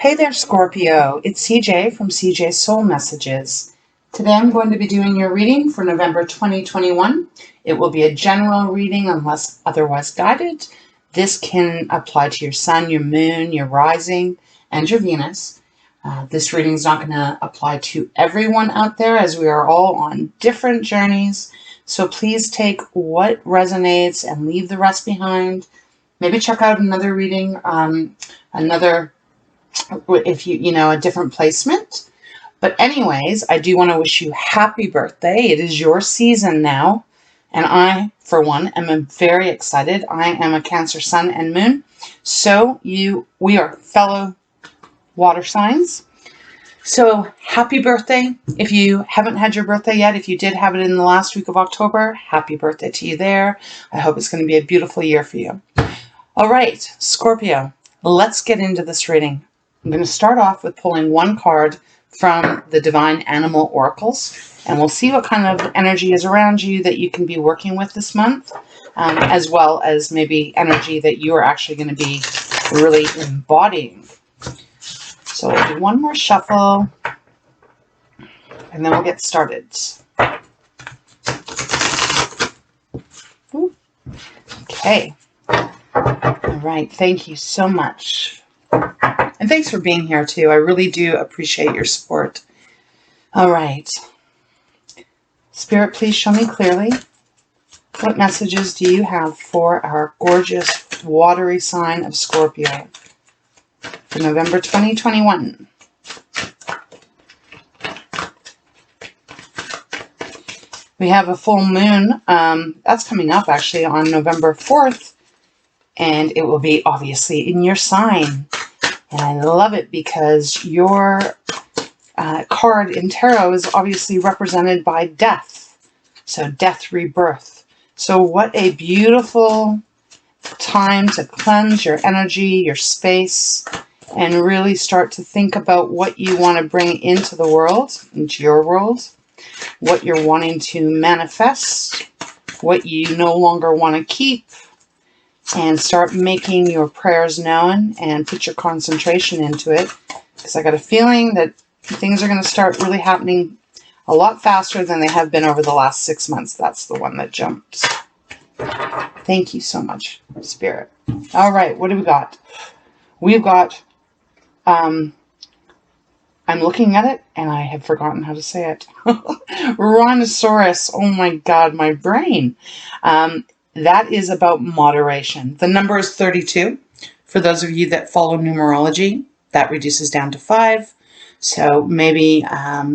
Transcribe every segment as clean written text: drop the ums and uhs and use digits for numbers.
Hey there, Scorpio. It's CJ from CJ Soul Messages. Today I'm going to be doing your reading for November 2021. It will be a general reading unless otherwise guided. This can apply to your sun, your moon, your rising, and your Venus. This reading is not going to apply to everyone out there as we are all on different journeys. So please take what resonates and leave the rest behind. Maybe check out another reading, if a different placement. But anyways, I do want to wish you happy birthday. It is your season now. And I, for one, am very excited. I am a Cancer sun and moon. So we are fellow water signs. So happy birthday. If you haven't had your birthday yet, if you did have it in the last week of October, happy birthday to you there. I hope it's going to be a beautiful year for you. All right, Scorpio, let's get into this reading. I'm going to start off with pulling one card from the Divine Animal Oracles, and we'll see what kind of energy is around you that you can be working with this month, as well as maybe energy that you are actually going to be really embodying. So we'll do one more shuffle, and then we'll get started. Ooh. Okay. All right. Thank you so much. And thanks for being here, too. I really do appreciate your support. All right. Spirit, please show me clearly. What messages do you have for our gorgeous, watery sign of Scorpio for November 2021? We have a full moon. That's coming up, actually, on November 4th. And it will be, obviously, in your sign. And I love it because your card in tarot is obviously represented by death. So death, rebirth. So what a beautiful time to cleanse your energy, your space, and really start to think about what you want to bring into the world, into your world, what you're wanting to manifest, what you no longer want to keep, and start making your prayers known and put your concentration into it. Because I got a feeling that things are going to start really happening a lot faster than they have been over the last 6 months. That's the one that jumped. Thank you so much, Spirit. All right, what do we got? We've got, I'm looking at it and I have forgotten how to say it. Rhinoceros. Oh my God, my brain. That is about moderation. The number is 32. For those of you that follow numerology, that reduces down to 5. So maybe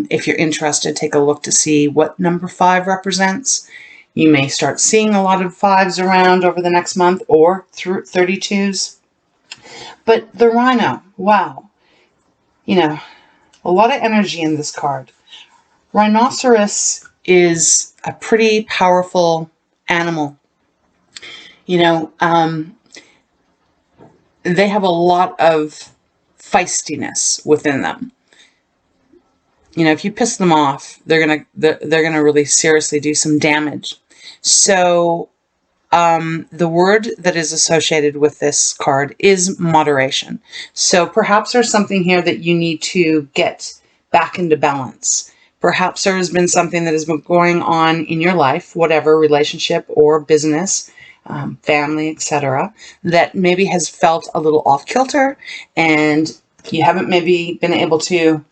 if you're interested, take a look to see what number 5 represents. You may start seeing a lot of 5s around over the next month, or through 32s. But the rhino, wow. A lot of energy in this card. Rhinoceros is a pretty powerful animal. They have a lot of feistiness within them. If you piss them off, they're gonna really seriously do some damage. So the word that is associated with this card is moderation. So perhaps there's something here that you need to get back into balance. Perhaps there has been something that has been going on in your life, whatever relationship or business, family, etc., that maybe has felt a little off kilter, and you haven't maybe been able to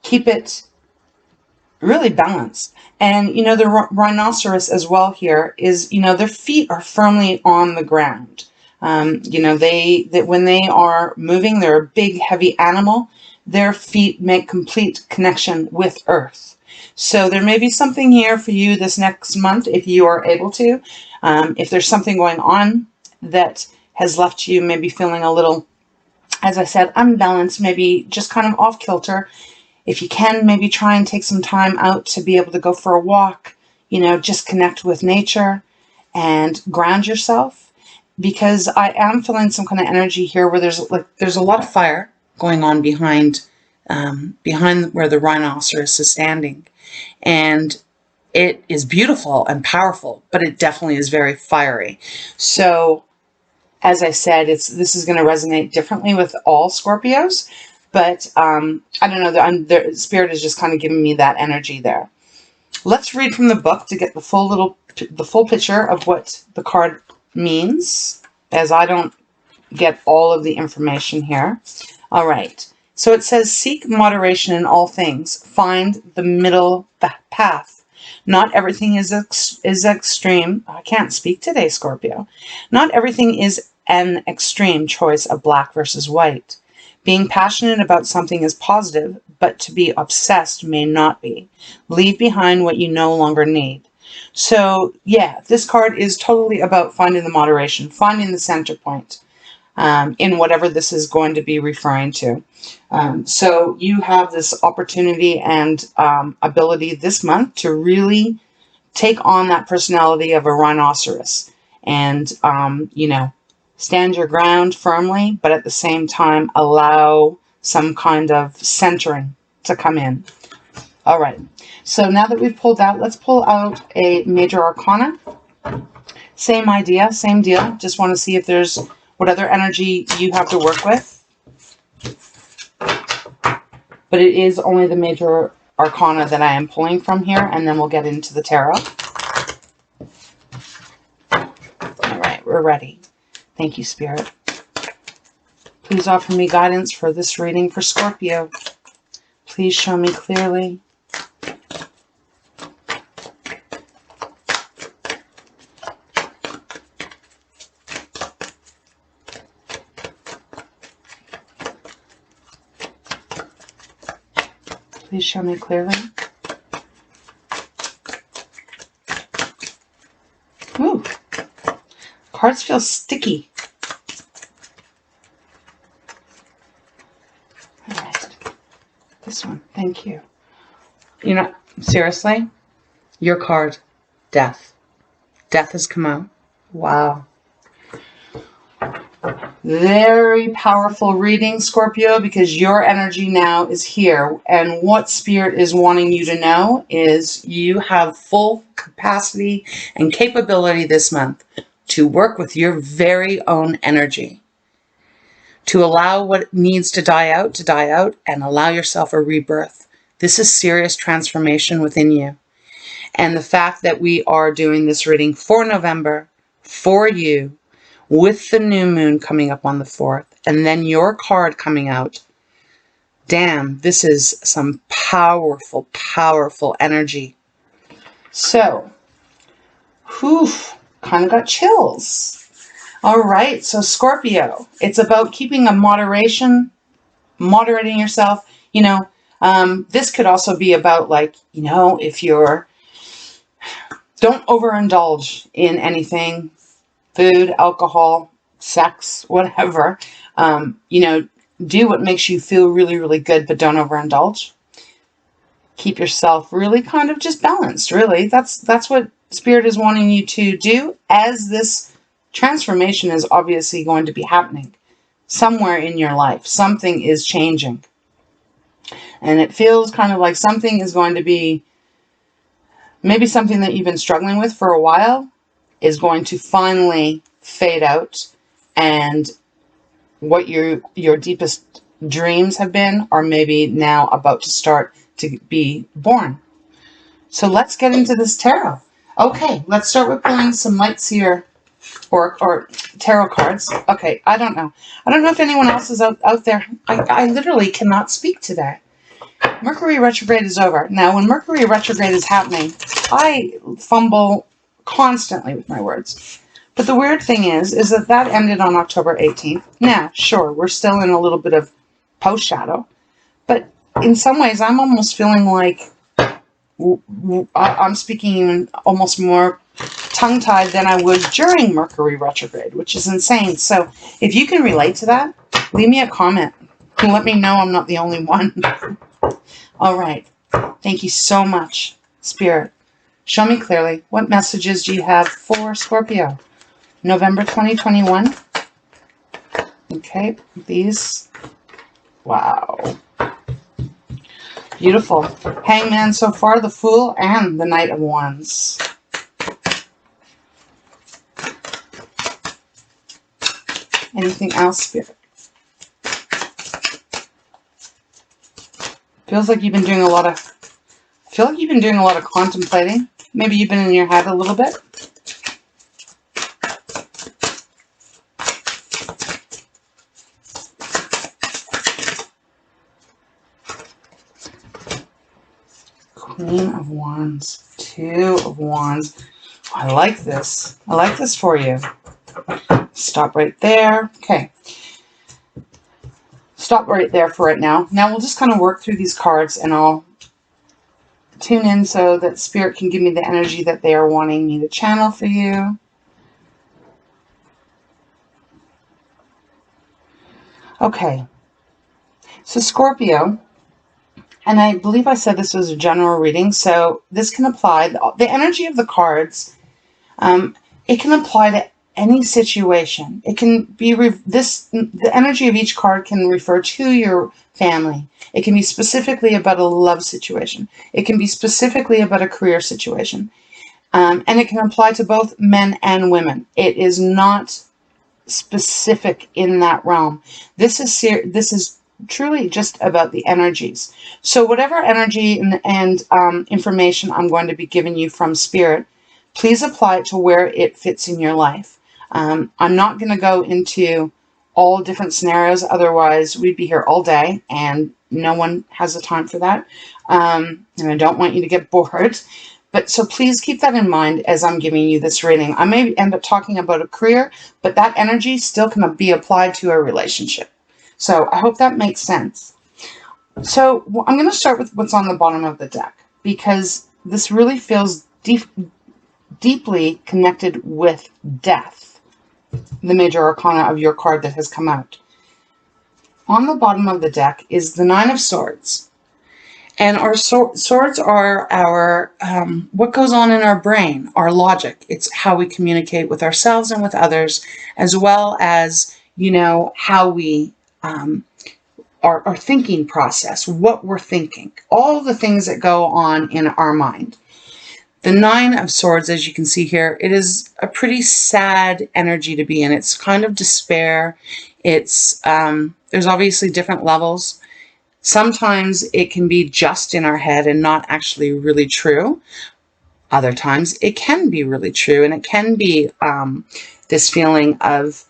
keep it really balanced. And the rhinoceros as well here is, their feet are firmly on the ground. When they are moving, they're a big heavy animal. Their feet make complete connection with earth. So there may be something here for you this next month if you are able to. If there's something going on that has left you maybe feeling a little, as I said, unbalanced, maybe just kind of off kilter, if you can, maybe try and take some time out to be able to go for a walk, just connect with nature and ground yourself. Because I am feeling some kind of energy here where there's a lot of fire going on behind where the rhinoceros is standing. And it is beautiful and powerful, but it definitely is very fiery. So, as I said, this is going to resonate differently with all Scorpios. But I don't know, the Spirit is just kind of giving me that energy there. Let's read from the book to get the full picture of what the card means, as I don't get all of the information here. All right. So it says, seek moderation in all things. Find the middle path. Not everything is extreme. I can't speak today, Scorpio. Not everything is an extreme choice of black versus white. Being passionate about something is positive, but to be obsessed may not be. Leave behind what you no longer need. So, yeah, this card is totally about finding the moderation, finding the center point in whatever this is going to be referring to. So you have this opportunity and ability this month to really take on that personality of a rhinoceros and, you know, stand your ground firmly, but at the same time allow some kind of centering to come in. All right, so now that we've pulled out, let's pull out a major arcana. Same idea, same deal. Just want to see if there's what other energy you have to work with. But it is only the major arcana that I am pulling from here, and then we'll get into the tarot. All right, we're ready. Thank you, Spirit. Please offer me guidance for this reading for Scorpio. Please show me clearly. Please show me clearly. Ooh, cards feel sticky. All right, this one, thank you. You know, seriously, your card, Death. Death has come out. Wow. Very powerful reading, Scorpio, because your energy now is here. And what Spirit is wanting you to know is you have full capacity and capability this month to work with your very own energy. To allow what needs to die out, and allow yourself a rebirth. This is serious transformation within you. And the fact that we are doing this reading for November, for you, with the new moon coming up on the 4th, and then your card coming out. Damn, this is some powerful, powerful energy. So, whew, kind of got chills. All right, so Scorpio, it's about keeping a moderating yourself. You know, this could also be about, like, you know, if you're, don't overindulge in anything. Food, alcohol, sex, whatever. You know, do what makes you feel really, really good, but don't overindulge. Keep yourself really kind of just balanced, really. That's what Spirit is wanting you to do, as this transformation is obviously going to be happening somewhere in your life. Something is changing. And it feels kind of like something is going to be, maybe something that you've been struggling with for a while is going to finally fade out, and what your deepest dreams have been are maybe now about to start to be born. So let's get into this tarot. Okay, let's start with pulling some light seer or tarot cards. Okay, I don't know. I don't know if anyone else is out there. I literally cannot speak today. Mercury retrograde is over. Now, when Mercury retrograde is happening, I fumble constantly with my words. But the weird thing is that ended on October 18th. Now, sure, we're still in a little bit of post-shadow. But in some ways, I'm almost feeling like I'm speaking even almost more tongue-tied than I would during Mercury retrograde, which is insane. So if you can relate to that, leave me a comment and let me know I'm not the only one. All right. Thank you so much, Spirit. Show me clearly, what messages do you have for Scorpio? November 2021. Okay, these. Wow. Beautiful. Hangman so far, the Fool, and the Knight of Wands. Anything else, Spirit? Feels like you've been doing a lot of, I feel like you've been doing a lot of contemplating. Maybe you've been in your head a little bit. Queen of Wands, Two of Wands. I like this. I like this for you. Stop right there. Okay. Stop right there for right now. Now we'll just kind of work through these cards and I'll tune in so that Spirit can give me the energy that they are wanting me to channel for you. Okay. So Scorpio, and I believe I said this was a general reading, so this can apply, the energy of the cards, it can apply to any situation. It can be, the energy of each card can refer to your family. It can be specifically about a love situation. It can be specifically about a career situation. And it can apply to both men and women. It is not specific in that realm. This is truly just about the energies. So whatever energy and information I'm going to be giving you from Spirit, please apply it to where it fits in your life. I'm not going to go into all different scenarios, otherwise we'd be here all day and no one has the time for that. And I don't want you to get bored. But so please keep that in mind as I'm giving you this reading. I may end up talking about a career, but that energy still can be applied to a relationship. So I hope that makes sense. So I'm going to start with what's on the bottom of the deck, because this really feels deeply connected with death, the major arcana of your card that has come out. On the bottom of the deck is the Nine of Swords. And our swords are our, what goes on in our brain, our logic. It's how we communicate with ourselves and with others, as well as, you know, how we, our thinking process, what we're thinking, all the things that go on in our mind. The Nine of Swords, as you can see here, it is a pretty sad energy to be in. It's kind of despair. It's, there's obviously different levels. Sometimes it can be just in our head and not actually really true. Other times it can be really true, and it can be this feeling of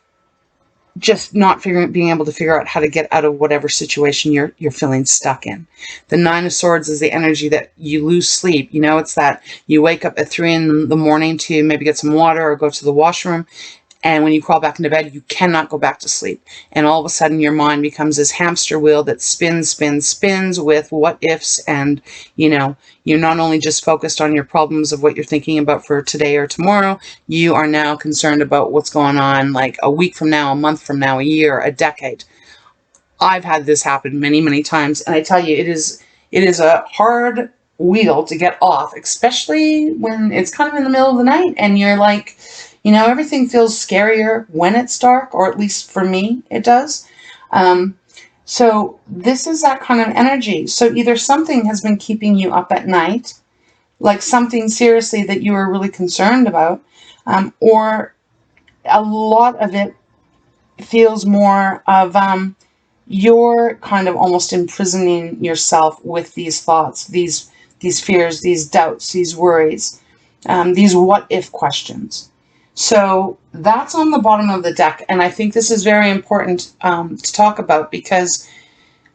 just not being able to figure out how to get out of whatever situation you're feeling stuck in. The Nine of Swords is the energy that you lose sleep. You know, it's that you wake up at 3 in the morning to maybe get some water or go to the washroom, and when you crawl back into bed, you cannot go back to sleep. And all of a sudden your mind becomes this hamster wheel that spins with what ifs, and, you know, you're not only just focused on your problems of what you're thinking about for today or tomorrow, you are now concerned about what's going on like a week from now, a month from now, a year, a decade. I've had this happen many, many times, and I tell you, it is a hard wheel to get off, especially when it's kind of in the middle of the night and you're like, you know, everything feels scarier when it's dark, or at least for me, it does. So this is that kind of energy. So either something has been keeping you up at night, like something seriously that you were really concerned about, or a lot of it feels more of you're kind of almost imprisoning yourself with these thoughts, these fears, these doubts, these worries, these what-if questions. So that's on the bottom of the deck, and I think this is very important to talk about, because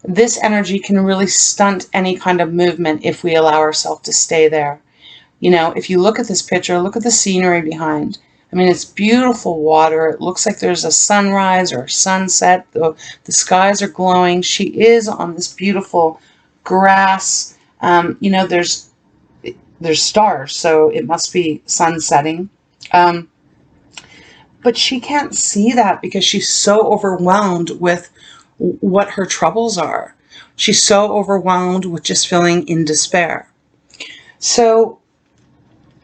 this energy can really stunt any kind of movement if we allow ourselves to stay there. You know, if you look at this picture, look at the scenery behind. I mean, it's beautiful water. It looks like there's a sunrise or a sunset. The skies are glowing. She is on this beautiful grass. You know, there's stars, so it must be sun setting. But she can't see that because she's so overwhelmed with what her troubles are. She's so overwhelmed with just feeling in despair. So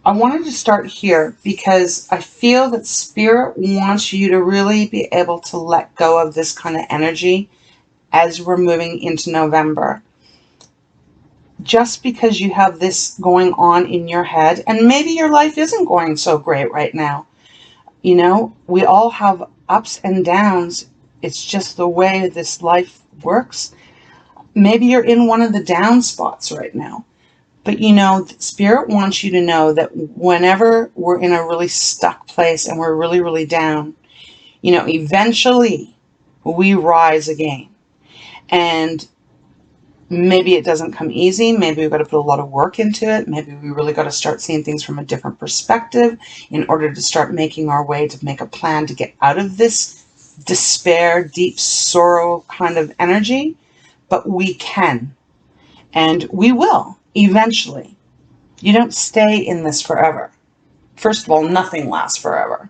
I wanted to start here because I feel that Spirit wants you to really be able to let go of this kind of energy as we're moving into November. Just because you have this going on in your head, and maybe your life isn't going so great right now. You know, we all have ups and downs. It's just the way this life works. maybe you're in one of the down spots right now. But you know, Spirit wants you to know that whenever we're in a really stuck place and we're really, really down, you know, eventually we rise again. And maybe it doesn't come easy. Maybe we've got to put a lot of work into it. Maybe we really got to start seeing things from a different perspective in order to start making our way to make a plan to get out of this despair, deep sorrow kind of energy. But we can, and we will eventually. You don't stay in this forever. First of all, nothing lasts forever.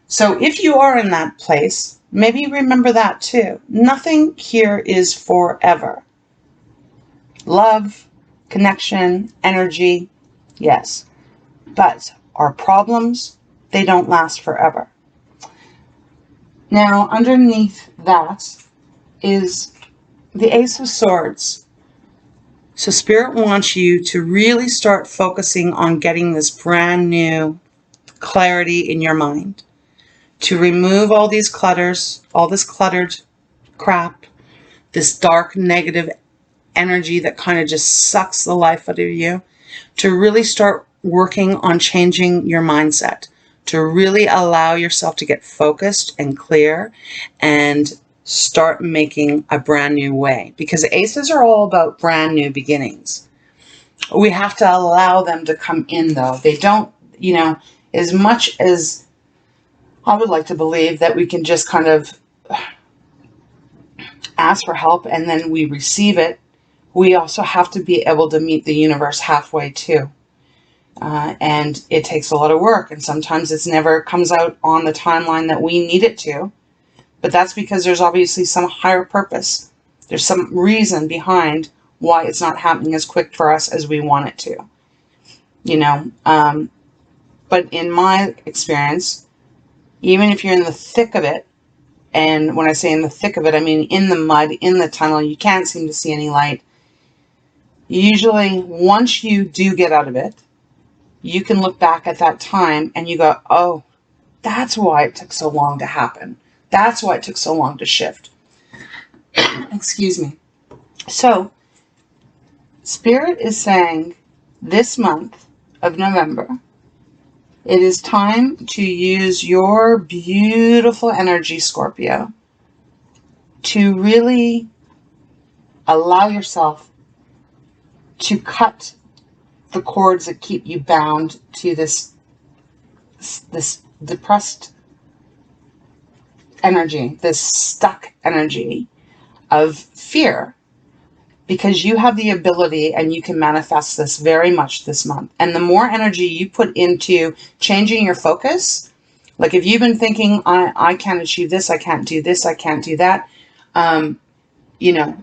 So if you are in that place, maybe remember that too. Nothing here is forever. Love, connection, energy, yes. But our problems, they don't last forever. Now, underneath that is the Ace of Swords. So Spirit wants you to really start focusing on getting this brand new clarity in your mind. To remove all these clutters, all this cluttered crap, this dark, negative energy that kind of just sucks the life out of you, to really start working on changing your mindset, to really allow yourself to get focused and clear and start making a brand new way. Because aces are all about brand new beginnings. We have to allow them to come in though. They don't, you know, as much as I would like to believe that we can just kind of ask for help and then we receive it, we also have to be able to meet the universe halfway too. And it takes a lot of work, and sometimes it never comes out on the timeline that we need it to. But that's because there's obviously some higher purpose. There's some reason behind why it's not happening as quick for us as we want it to. You know, but in my experience, even if you're in the thick of it, and when I say in the thick of it, I mean in the mud, in the tunnel, you can't seem to see any light. Usually, once you do get out of it, you can look back at that time and you go, oh, that's why it took so long to happen. That's why it took so long to shift. Excuse me. So, Spirit is saying this month of November, it is time to use your beautiful energy, Scorpio, to really allow yourself to cut the cords that keep you bound to this depressed energy, this stuck energy of fear, because you have the ability and you can manifest this very much this month. And the more energy you put into changing your focus, like if you've been thinking, I can't achieve this, I can't do this, I can't do that, you know,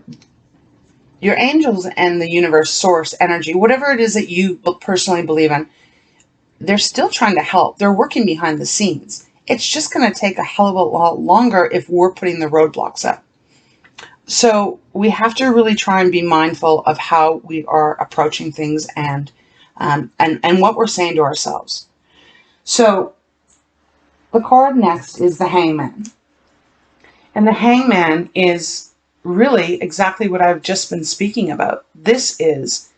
your angels and the universe, source, energy, whatever it is that you personally believe in, they're still trying to help. They're working behind the scenes. It's just going to take a hell of a lot longer if we're putting the roadblocks up. So we have to really try and be mindful of how we are approaching things and what we're saying to ourselves. So the card next is the Hangman. And the Hangman is really exactly what I've just been speaking about. This is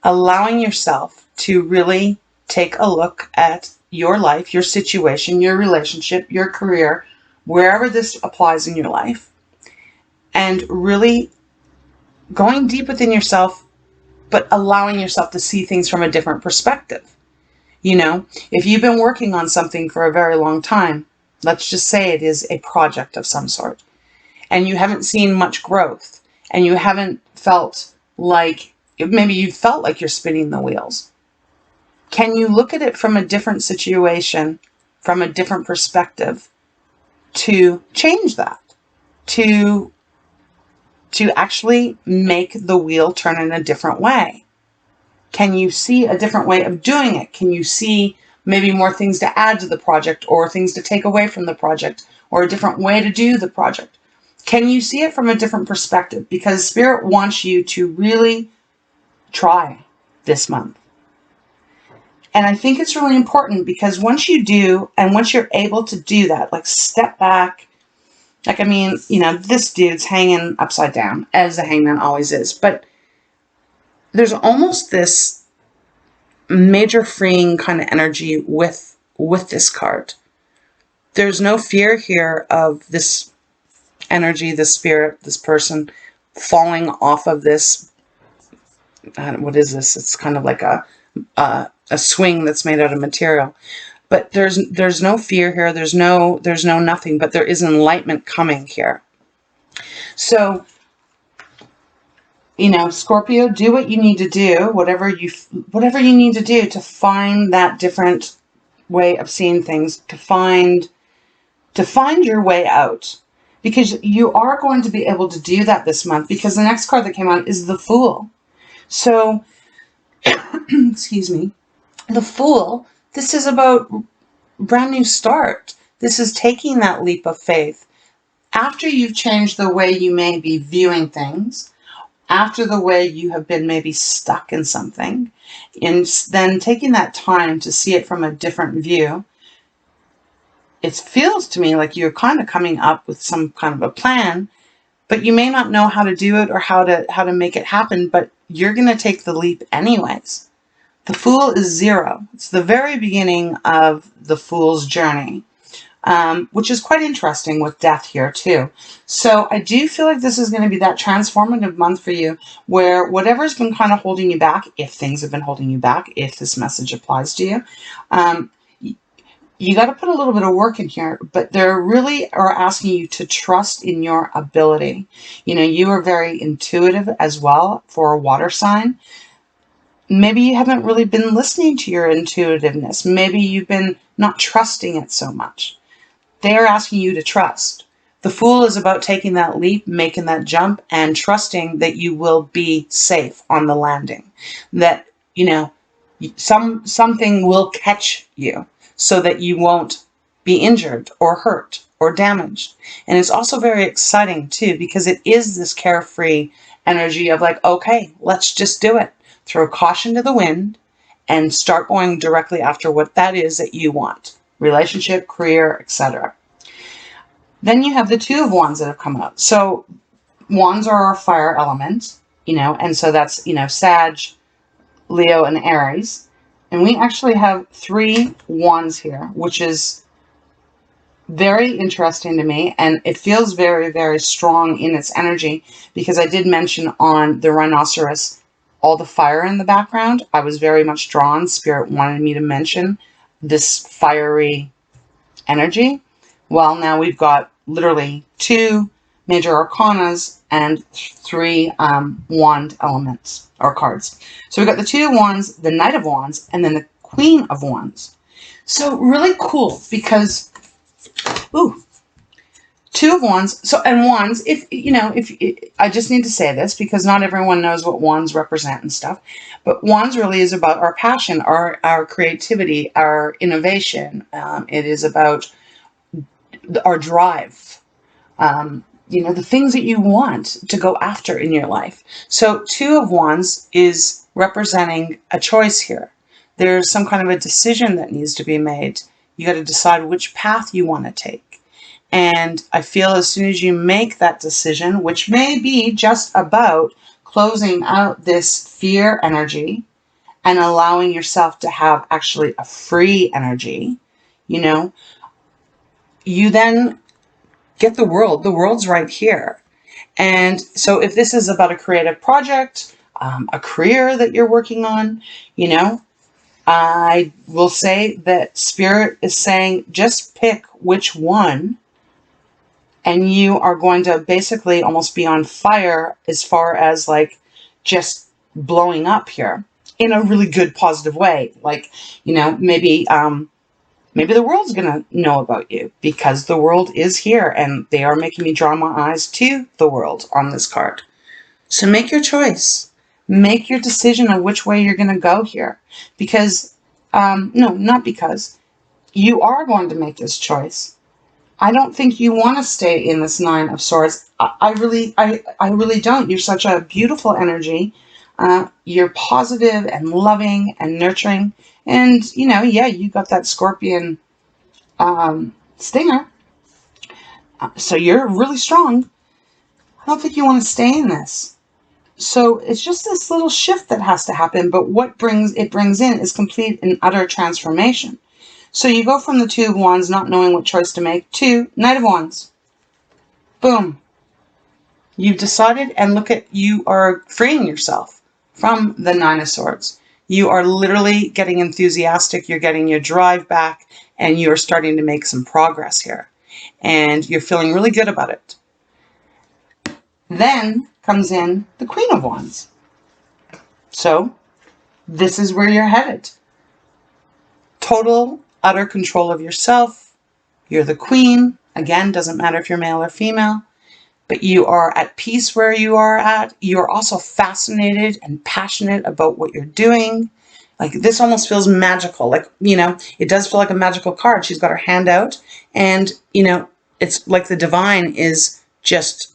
allowing yourself to really take a look at your life, your situation, your relationship, your career, wherever this applies in your life, and really going deep within yourself, but allowing yourself to see things from a different perspective. You know, if you've been working on something for a very long time, let's just say it is a project of some sort, and you haven't seen much growth, and you haven't felt like, maybe you felt like you're spinning the wheels. Can you look at it from a different situation, from a different perspective, to change that? To actually make the wheel turn in a different way? Can you see a different way of doing it? Can you see maybe more things to add to the project, or things to take away from the project, or a different way to do the project? Can you see it from a different perspective? Because Spirit wants you to really try this month. And I think it's really important, because once you do, and once you're able to do that, like step back, Like, I mean, you know, this dude's hanging upside down, as the hangman always is. But there's almost this major freeing kind of energy with this card. There's no fear here of this energy, this spirit, this person falling off of this. What is this? It's kind of like a swing that's made out of material. But there's no fear here. There's no nothing. But there is enlightenment coming here. So, you know, Scorpio, do what you need to do, whatever you need to do to find that different way of seeing things, to find your way out, because you are going to be able to do that this month, because the next card that came out is the Fool. So, excuse me, the Fool, this is about brand new start. This is taking that leap of faith. After you've changed the way you may be viewing things, after the way you have been maybe stuck in something, and then taking that time to see it from a different view, it feels to me like you're kind of coming up with some kind of a plan, but you may not know how to do it or how to make it happen, but you're going to take the leap anyways. The Fool is 0. It's the very beginning of the Fool's journey. Which is quite interesting with death here too. So I do feel like this is going to be that transformative month for you, where whatever's been kind of holding you back, if things have been holding you back, if this message applies to you, you got to put a little bit of work in here, but they really are asking you to trust in your ability. You know, you are very intuitive as well for a water sign. Maybe you haven't really been listening to your intuitiveness. Maybe you've been not trusting it so much. They are asking you to trust. The Fool is about taking that leap, making that jump, and trusting that you will be safe on the landing. That, you know, something will catch you so that you won't be injured or hurt or damaged. And it's also very exciting too, because it is this carefree energy of like, okay, let's just do it. Throw caution to the wind and start going directly after what that is that you want. Relationship, career, etc. Then you have the Two of Wands that have come out. So wands are our fire element, you know, and so that's, you know, Sag, Leo, and Aries. And we actually have 3 wands here, which is very interesting to me. And it feels very, very strong in its energy, because I did mention on the rhinoceros all the fire in the background. I was very much drawn. Spirit wanted me to mention this fiery energy. Well, now we've got literally 2 major arcanas and 3 wand elements or cards. So we've got the 2 of Wands, the Knight of Wands, and then the Queen of Wands. So really cool, because, ooh, 2 of Wands. So, and wands, if, you know, I just need to say this because not everyone knows what wands represent and stuff, but wands really is about our passion, our creativity, our innovation. It is about our drive, you know, the things that you want to go after in your life. So 2 of Wands is representing a choice here. There's some kind of a decision that needs to be made. You got to decide which path you want to take. And I feel as soon as you make that decision, which may be just about closing out this fear energy and allowing yourself to have actually a free energy, you know, you then get the world. The world's right here. And so if this is about a creative project, a career that you're working on, you know, I will say that Spirit is saying just pick which one, and you are going to basically almost be on fire as far as like just blowing up here in a really good positive way. Like, you know, maybe the world's going to know about you because the world is here and they are making me draw my eyes to the world on this card. So make your choice. Make your decision of which way you're going to go here. Because, no, not because. You are going to make this choice. I don't think you want to stay in this 9 of Swords. I really don't. You're such a beautiful energy. You're positive and loving and nurturing. And, you know, yeah, you got that scorpion stinger. So you're really strong. I don't think you want to stay in this. So it's just this little shift that has to happen, but what it brings in is complete and utter transformation. So you go from the Two of Wands, not knowing what choice to make, to Knight of Wands. Boom. You've decided, and look at, you are freeing yourself from the Nine of Swords. You are literally getting enthusiastic, you're getting your drive back, and you're starting to make some progress here. And you're feeling really good about it. Then comes in the Queen of Wands. So this is where you're headed. Total, utter control of yourself. You're the queen. Again, doesn't matter if you're male or female. But you are at peace where you are at. You're also fascinated and passionate about what you're doing. Like, this almost feels magical. Like, you know, it does feel like a magical card. She's got her hand out, and, you know, it's like the divine is just,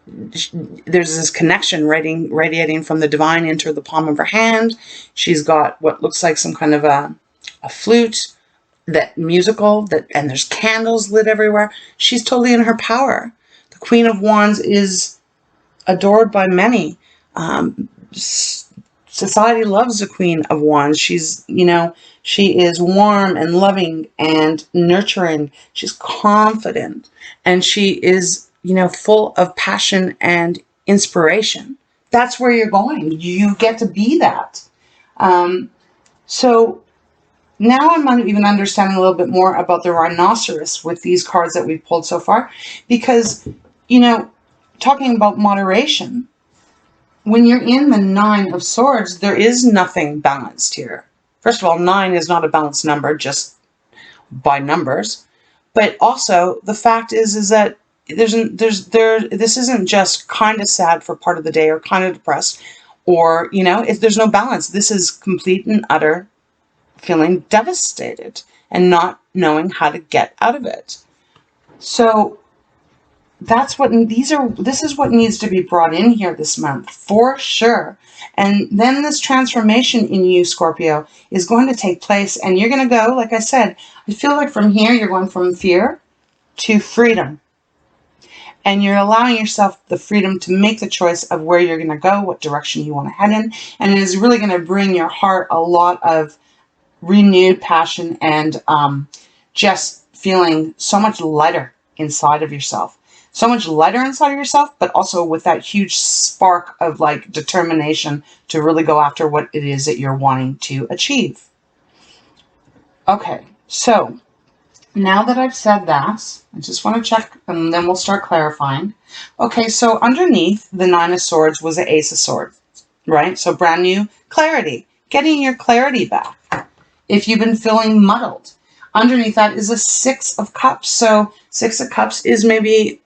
there's this connection radiating from the divine into the palm of her hand. She's got what looks like some kind of a flute, that musical, and there's candles lit everywhere. She's totally in her power. The Queen of Wands is adored by many. Society loves the Queen of Wands. She's, you know, she is warm and loving and nurturing. She's confident, and she is, you know, full of passion and inspiration. That's where you're going. You get to be that. So now I'm even understanding a little bit more about the rhinoceros with these cards that we've pulled so far, because, you know, talking about moderation, when you're in the Nine of Swords, there is nothing balanced here. First of all, 9 is not a balanced number just by numbers, but also the fact is that this isn't just kind of sad for part of the day or kind of depressed, or, you know, there's no balance. This is complete and utter feeling devastated and not knowing how to get out of it. So that's what this is what needs to be brought in here this month, for sure. And then this transformation in you, Scorpio, is going to take place, and you're going to go, like I said, I feel like from here you're going from fear to freedom. And you're allowing yourself the freedom to make the choice of where you're going to go, what direction you want to head in. And it is really going to bring your heart a lot of renewed passion and just feeling so much lighter inside of yourself. So much lighter inside of yourself, but also with that huge spark of like determination to really go after what it is that you're wanting to achieve. Okay, so now that I've said that, I just want to check, and then we'll start clarifying. Okay, so underneath the Nine of Swords was the Ace of Swords, right? So brand new clarity, getting your clarity back. If you've been feeling muddled, underneath that is a Six of Cups. So Six of Cups is maybe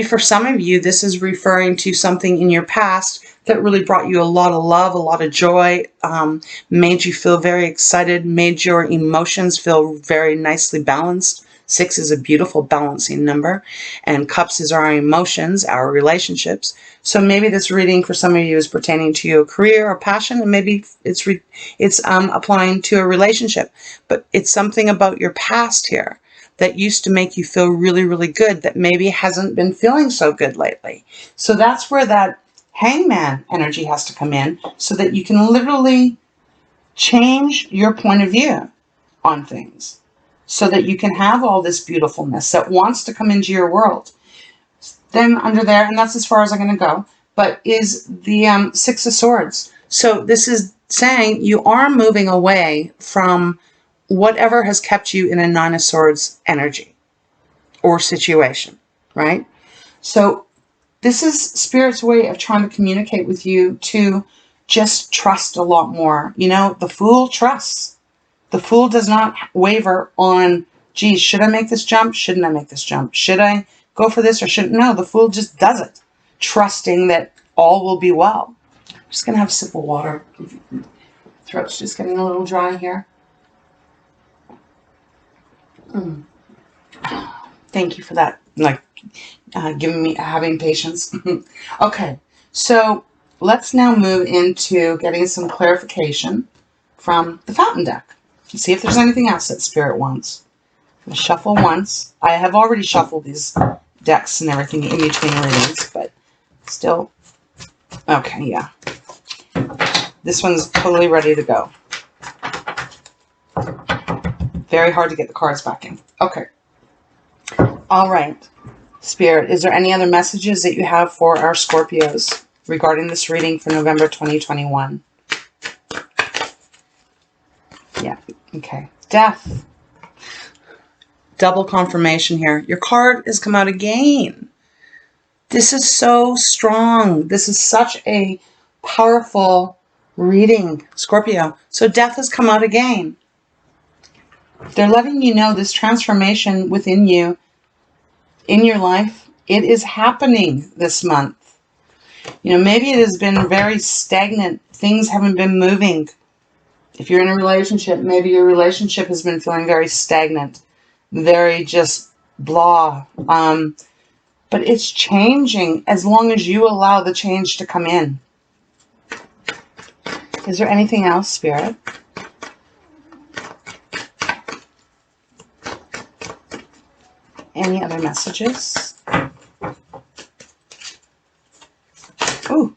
for some of you, this is referring to something in your past that really brought you a lot of love, a lot of joy, made you feel very excited, made your emotions feel very nicely balanced. 6 is a beautiful balancing number, and Cups is our emotions, our relationships. So maybe this reading for some of you is pertaining to your career or passion, and maybe it's applying to a relationship. But it's something about your past here that used to make you feel really, really good that maybe hasn't been feeling so good lately. So that's where that Hangman energy has to come in, so that you can literally change your point of view on things, so that you can have all this beautifulness that wants to come into your world. Then under there, and that's as far as I'm going to go, but is the Six of Swords. So this is saying you are moving away from whatever has kept you in a Nine of Swords energy or situation, right? So this is Spirit's way of trying to communicate with you to just trust a lot more. You know, the Fool trusts. The Fool does not waver on, geez, should I make this jump? Shouldn't I make this jump? Should I go for this or shouldn't? No, the Fool just does it, trusting that all will be well. I'm just going to have a sip of water. Throat's just getting a little dry here. Thank you for that, like, having patience. Okay, so let's now move into getting some clarification from the Fountain deck. See if there's anything else that Spirit wants. I'm going to shuffle once. I have already shuffled decks and everything in between readings, but still. Okay, yeah. This one's totally ready to go. Very hard to get the cards back in. Okay. All right. Spirit, is there any other messages that you have for our Scorpios regarding this reading for November 2021? Yeah. Okay. Death. Double confirmation here. Your card has come out again. This is so strong. This is such a powerful reading, Scorpio. So death has come out again. They're letting you know this transformation within you, in your life, it is happening this month. You know, maybe it has been very stagnant. Things haven't been moving. If you're in a relationship, maybe your relationship has been feeling very stagnant, very just blah. But it's changing as long as you allow the change to come in. Is there anything else, Spirit? Any other messages? Ooh.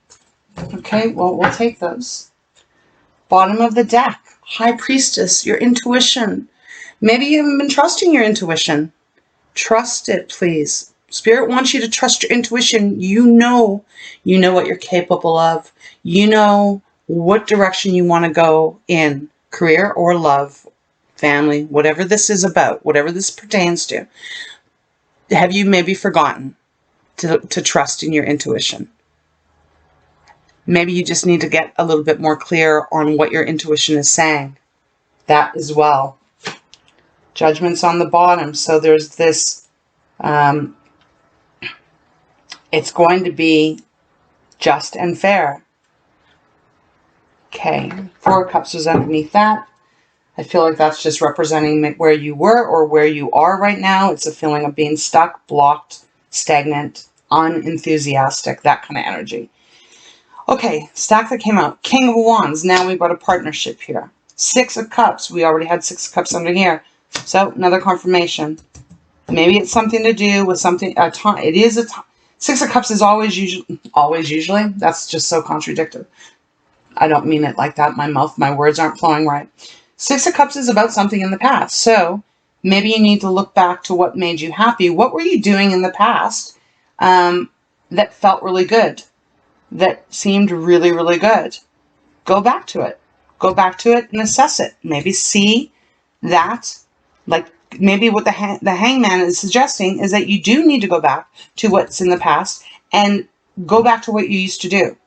Okay, well, we'll take those. Bottom of the deck. High Priestess, your intuition. Maybe you haven't been trusting your intuition. Trust it, please. Spirit wants you to trust your intuition. You know what you're capable of. You know what direction you want to go in. Career or love, family, whatever this is about, whatever this pertains to. Have you maybe forgotten to trust in your intuition? Maybe you just need to get a little bit more clear on what your intuition is saying. That as well. Judgment's on the bottom. So there's this, it's going to be just and fair. Okay, 4 of Cups was underneath that. I feel like that's just representing where you were or where you are right now. It's a feeling of being stuck, blocked, stagnant, unenthusiastic, that kind of energy. Okay, stack that came out. King of Wands. Now we've got a partnership here. 6 of Cups. We already had 6 of Cups under here. So another confirmation. Maybe it's something to do with something. It is a 6 of Cups is always usually. That's just so contradictory. I don't mean it like that. My words aren't flowing right. 6 of Cups is about something in the past. So maybe you need to look back to what made you happy. What were you doing in the past that felt really good? That seemed really, really good? Go back to it. Go back to it and assess it. Maybe see that, like maybe what the hangman is suggesting is that you do need to go back to what's in the past and go back to what you used to do.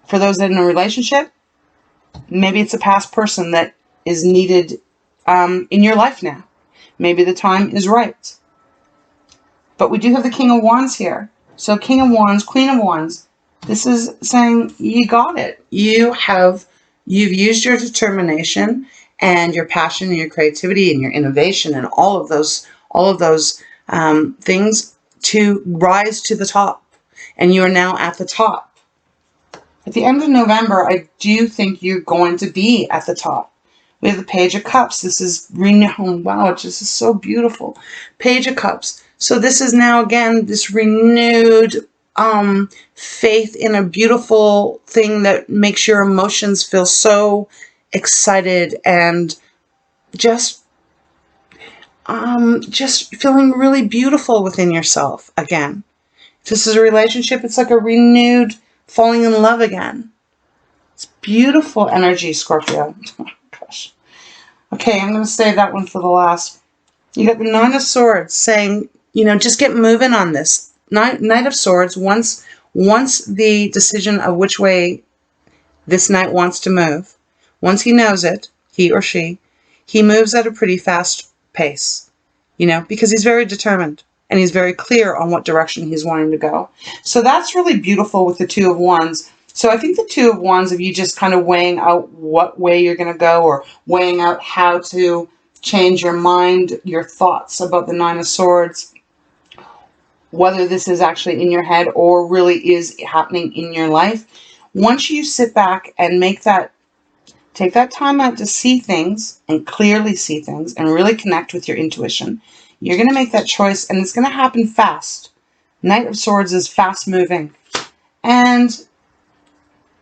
For those that are in a relationship, maybe it's a past person that is needed in your life now. Maybe the time is right. But we do have the King of Wands here. So King of Wands, Queen of Wands. This is saying you got it. You've used your determination and your passion and your creativity and your innovation and all of those things to rise to the top. And you are now at the top. At the end of November, I do think you're going to be at the top. We have the Page of Cups. This is renewed. Wow, it just is so beautiful. Page of Cups. So this is now, again, this renewed faith in a beautiful thing that makes your emotions feel so excited and just feeling really beautiful within yourself again. If this is a relationship, it's like a renewed falling in love again. It's beautiful energy, Scorpio. Oh, gosh. Okay, I'm going to save that one for the last. You got the 9 of Swords saying, just get moving on this. Knight of Swords, once the decision of which way this knight wants to move, once he knows it, he or she, he moves at a pretty fast pace, because he's very determined and he's very clear on what direction he's wanting to go. So that's really beautiful with the 2 of Wands. So I think the 2 of Wands, if you just kind of weighing out what way you're going to go or weighing out how to change your mind, your thoughts about the 9 of Swords, whether this is actually in your head or really is happening in your life, once you sit back and take that time out to see things and clearly see things and really connect with your intuition, You're going to make that choice, and it's going to happen fast. Knight of Swords is fast moving. And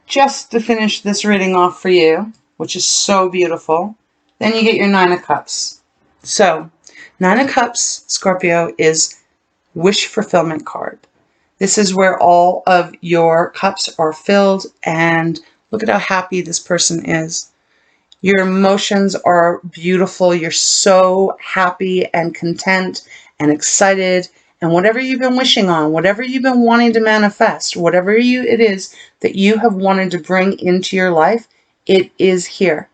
just to finish this reading off for you, which is so beautiful, then you get your Nine of Cups. So, Nine of Cups, Scorpio, is wish fulfillment card. This is where all of your cups are filled, and look at how happy this person is. Your emotions are beautiful. You're so happy and content and excited, and whatever you've been wishing on, whatever you've been wanting to manifest, whatever it is that you have wanted to bring into your life, it is here.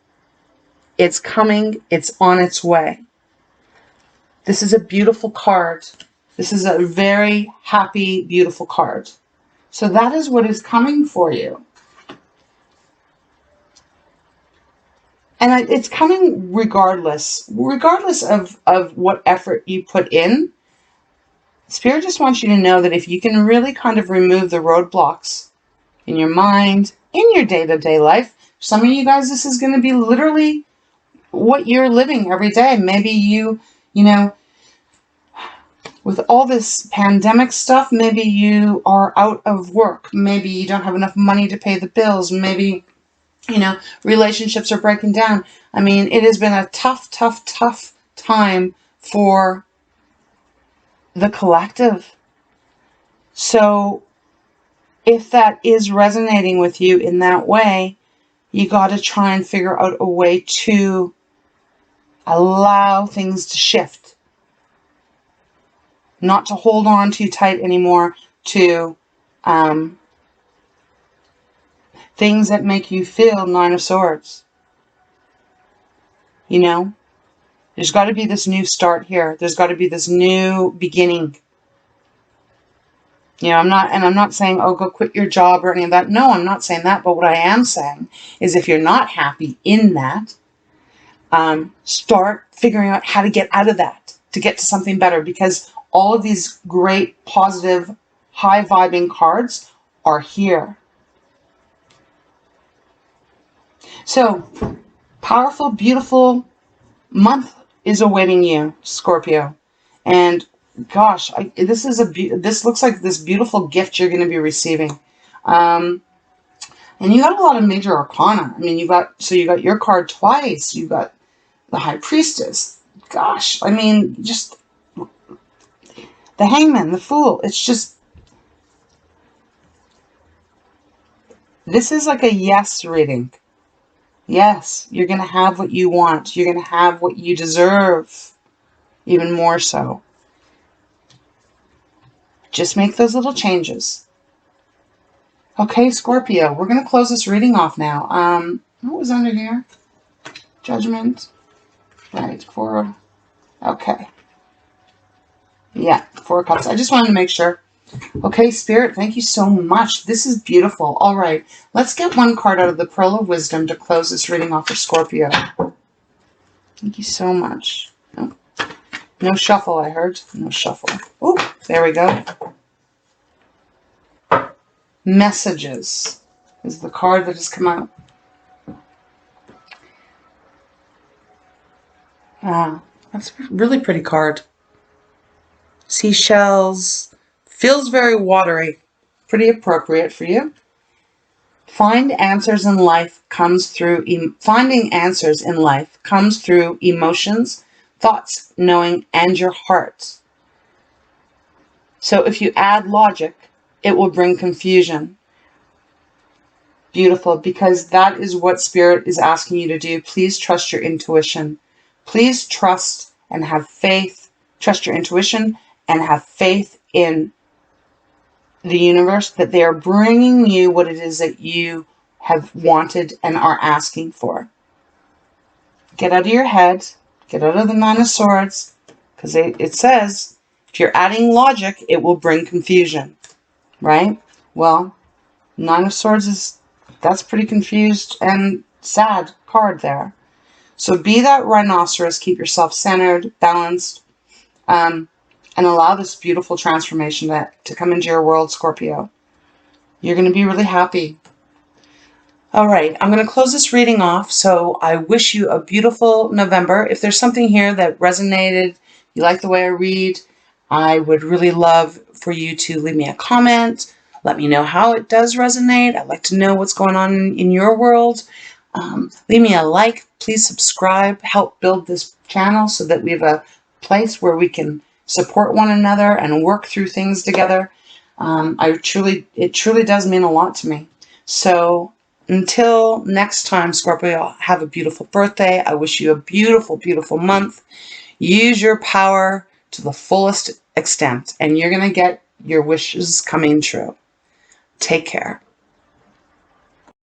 It's coming. It's on its way. This is a beautiful card. This is a very happy, beautiful card. So that is what is coming for you. And it's coming regardless of what effort you put in. Spirit just wants you to know that if you can really kind of remove the roadblocks in your mind, in your day-to-day life, some of you guys, this is going to be literally what you're living every day. Maybe you know, with all this pandemic stuff, maybe you are out of work. Maybe you don't have enough money to pay the bills. Maybe, you know, relationships are breaking down. I mean, it has been a tough, tough, tough time for the collective. So if that is resonating with you in that way, you got to try and figure out a way to allow things to shift. Not to hold on too tight anymore to things that make you feel Nine of Swords. You know, there's got to be this new start here. There's got to be this new beginning. You know, I'm not saying, oh, go quit your job or any of that. No, I'm not saying that. But what I am saying is if you're not happy in that, start figuring out how to get out of that, to get to something better, because all of these great, positive, high-vibing cards are here. So, powerful, beautiful month is awaiting you, Scorpio. And gosh, this looks like this beautiful gift you're going to be receiving. And you got a lot of major arcana. I mean, you got your card twice. You got the High Priestess. Gosh, I mean, just the Hangman, the Fool. It's just, this is like a yes reading. Yes, you're going to have what you want. You're going to have what you deserve, even more so. Just make those little changes. Okay, Scorpio, we're going to close this reading off now. What was under here? Judgment. Right, 4. Okay. Yeah, 4 cups. I just wanted to make sure. Okay, Spirit, thank you so much. This is beautiful. All right, let's get one card out of the Pearl of Wisdom to close this reading off for Scorpio. Thank you so much. Oh, no shuffle, I heard. No shuffle. Oh, there we go. Messages is the card that has come out. That's a really pretty card. Seashells. Feels very watery. Pretty appropriate for you. Finding answers in life comes through emotions, thoughts, knowing, and your heart. So if you add logic, it will bring confusion. Beautiful, because that is what Spirit is asking you to do. Please trust your intuition. Please trust and have faith. Trust your intuition and have faith in the universe that they are bringing you what it is that you have wanted and are asking for. Get out of your head. Get out of the Nine of Swords. Because it says, if you're adding logic, it will bring confusion. Right? Well, Nine of Swords that's pretty confused and sad card there. So be that rhinoceros. Keep yourself centered, balanced, and allow this beautiful transformation to come into your world, Scorpio. You're going to be really happy. All right, I'm going to close this reading off. So I wish you a beautiful November. If there's something here that resonated, you like the way I read, I would really love for you to leave me a comment. Let me know how it does resonate. I'd like to know what's going on in your world. Leave me a like. Please subscribe. Help build this channel so that we have a place where we can support one another and work through things together. It truly does mean a lot to me. So until next time, Scorpio, have a beautiful birthday. I wish you a beautiful, beautiful month. Use your power to the fullest extent, and you're going to get your wishes coming true. Take care.